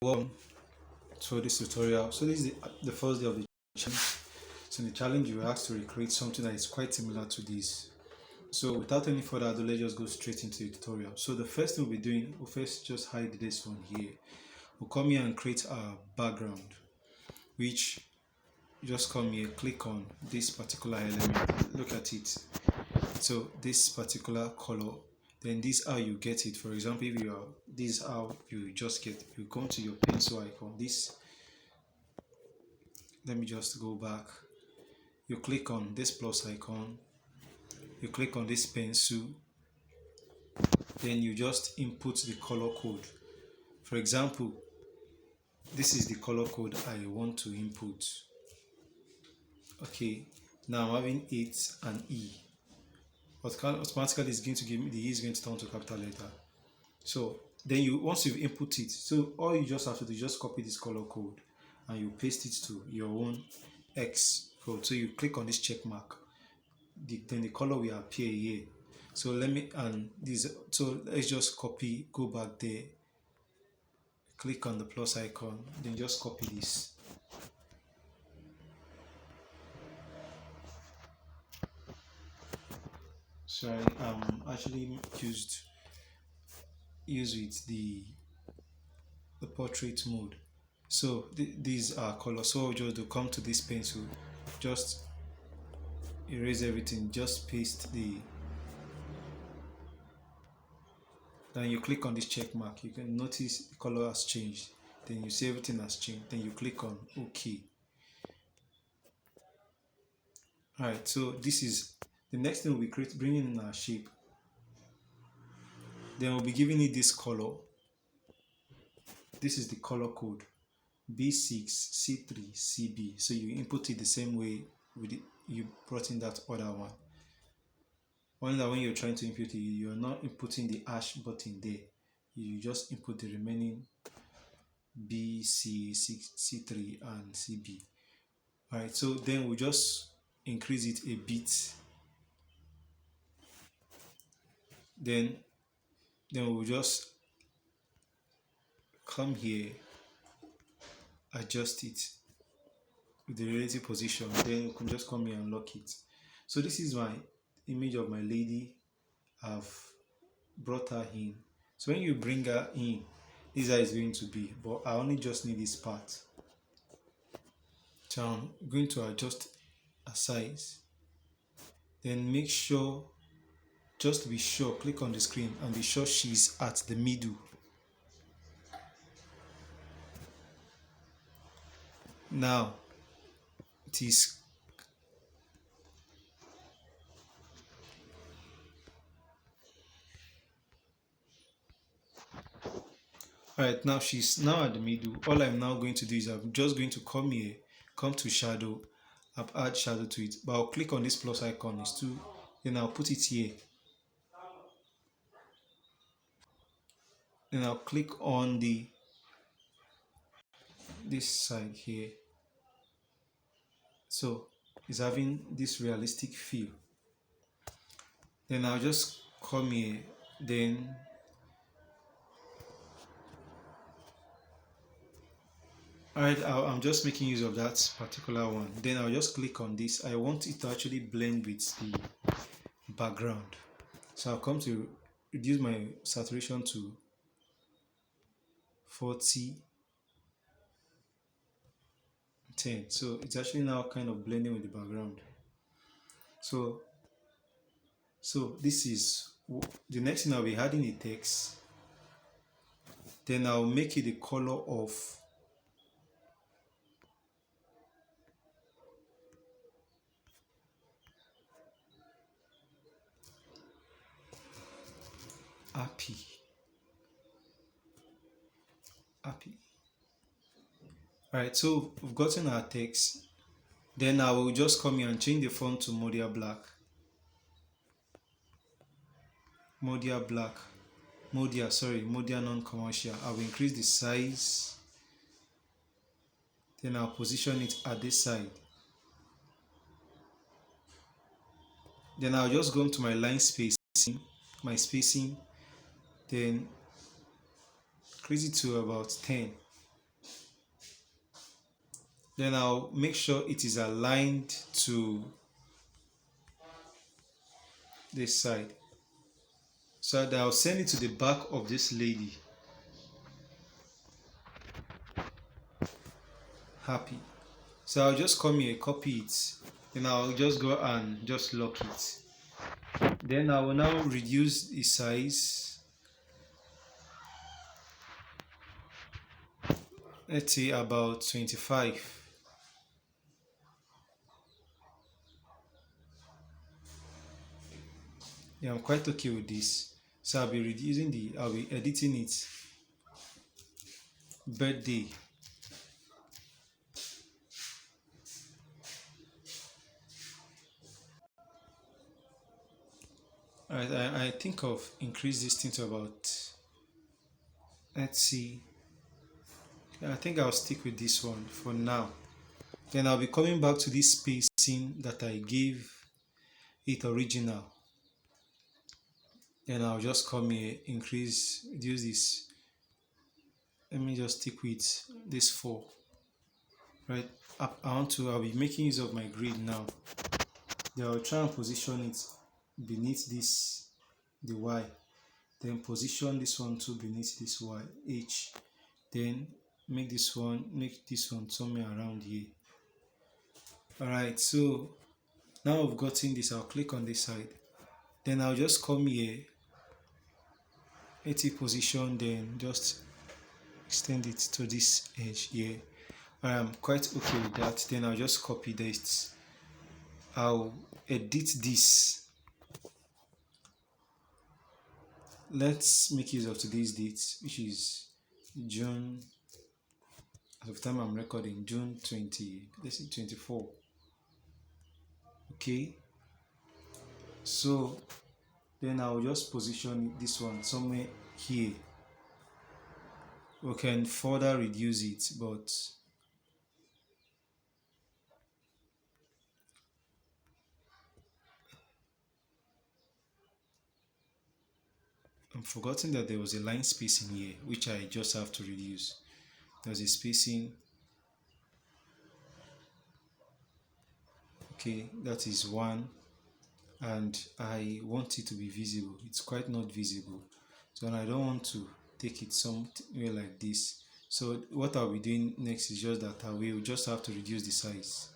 Welcome to this tutorial. So this is the first day of the challenge. So in the challenge you are asked to recreate something that is quite similar to this. So without any further ado, let's just go straight into the tutorial. So the first thing we'll be doing, we'll first just hide this one here. We'll come here and create our background, which you just come here, click on this particular element, look at it. So this particular color, then this is how you get it. For example, if you are, this is how you just get, you come to your pencil icon, this, let me just go back, you click on this plus icon, you click on this pencil, then you just input the color code. For example, this is the color code I want to input. Okay, now I'm having 8 and E. Automatically it's going to give me, the E is going to turn to capital letter. So then you, once you've input it, so all you just have to do is just copy this color code and you paste it to your own X code. So you click on this check mark, then the color will appear here. So let me, and this, so let's just copy, go back there, click on the plus icon, then just copy this. So I actually use with the portrait mode. So these are colors. So just to come to this pencil, just erase everything, just paste the, then you click on this check mark, you can notice the color has changed, then you see everything has changed, then you click on OK. Alright, so this is the next thing we'll be bringing in our shape. Then we'll be giving it this color. This is the color code B6 C3 CB. So you input it the same way with it, you brought in that other one. Only that when you're trying to input it, you're not inputting the hash button there. You just input the remaining B, C, C3 and CB. Alright, so then we'll just increase it a bit. Then we'll just come here, adjust it with the relative position, then you can just come here and lock it. So this is my image of my lady. I've brought her in. So when you bring her in, this is how it's going to be, but I only just need this part. So I'm going to adjust a size, then make sure, just to be sure, click on the screen and be sure she's at the middle. Now it is alright, now she's now at the middle. All I'm now going to do is I'm just going to come here, come to shadow, add shadow to it, but I'll click on this plus icon, is to, then I'll put it here. Then I'll click on this side here. So it's having this realistic feel. Then I'll just come here, then alright, I'm just making use of that particular one. Then I'll just click on this. I want it to actually blend with the background. So I'll come to reduce my saturation to 40, 10. So it's actually now kind of blending with the background. So this is the next thing. I'll be adding the text. Then I'll make it the color of happy. Alright, so we've gotten our text. Then I will just come here and change the font to Modia Black. Modia non-commercial. I will increase the size. Then I'll position it at this side. Then I'll just go into my line spacing, my spacing, then increase it to about 10. Then I'll make sure it is aligned to this side. So that I'll send it to the back of this lady. Happy. So I'll just come here, copy it. Then I'll just go and just lock it. Then I will now reduce the size. Let's say about 25. Yeah, I'm quite okay with this. So I'll be editing it. Birthday. I think of increase this thing to about, let's see. I think I'll stick with this one for now. Then I'll be coming back to this spacing that I gave it original. Then I'll just come here, reduce this. Let me just stick with this 4. Right. I'll be making use of my grid now. Then I'll try and position it beneath this, the Y. Then position this one too beneath this Y, H. Then make this one somewhere around here. Alright, so now I've gotten this, I'll click on this side. Then I'll just come here, 80 position, then just extend it to this edge here. I'm quite okay with that. Then I'll just copy this. I'll edit this. Let's make use of today's date, which is June, as of time I'm recording, June 20, let's say 24. Okay, so then I'll just position this one somewhere here. We can further reduce it, but I'm forgetting that there was a line spacing here, which I just have to reduce. There's a spacing. Okay, that is 1, and I want it to be visible. It's quite not visible, so I don't want to take it somewhere like this. So what I'll be doing next is just that I will just have to reduce the size.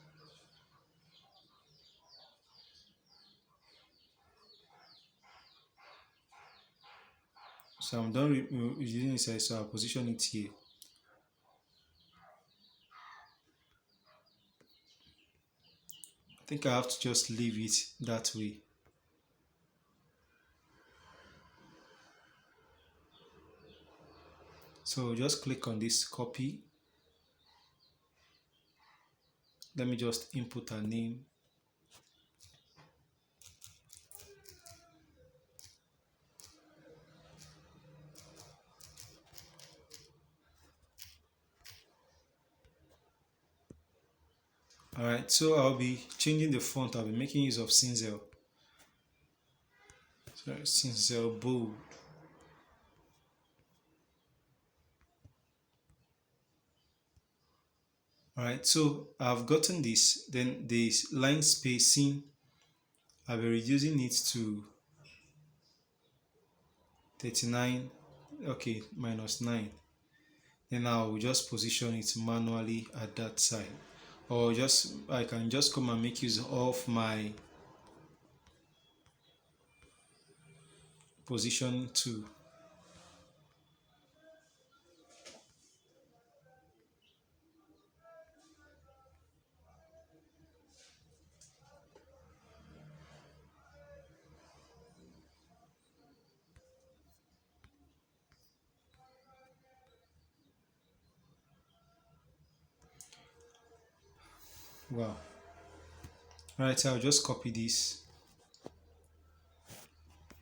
So I'm done reducing the size, so I'll position it here. I think I have to just leave it that way. So just click on this copy. Let me just input a name. Alright, so I'll be changing the font. I'll be making use of Cinzel. So Cinzel bold. Alright, so I've gotten this. Then this line spacing, I'll be reducing it to 39. Okay, -9. Then I'll just position it manually at that side. Or I can just come and make use of my position too. Wow. Alright, so I'll just copy this.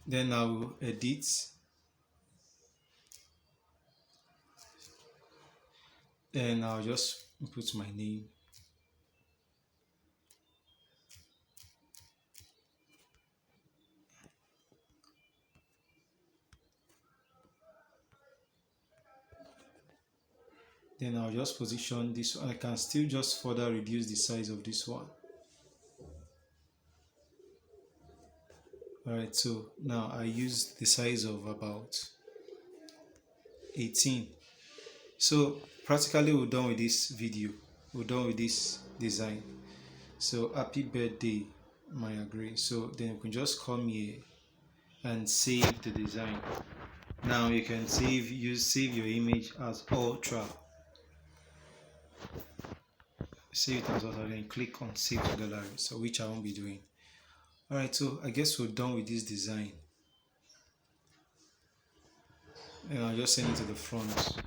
Then I will edit. Then I'll just put my name. Then I'll just position this one. I can still just further reduce the size of this one. Alright, so now I use the size of about 18. So practically we're done with this video. We're done with this design. So happy birthday, Maya Gray. So then you can just come here and save the design. Now you can save your image as Ultra. Save it as Ultra, then click on Save to Gallery. So which I won't be doing. Alright, so I guess we're done with this design. And I'll just send it to the front.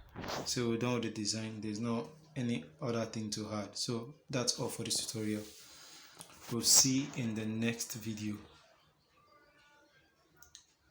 So we're done with the design. There's no any other thing to add. So that's all for this tutorial. We'll see in the next video.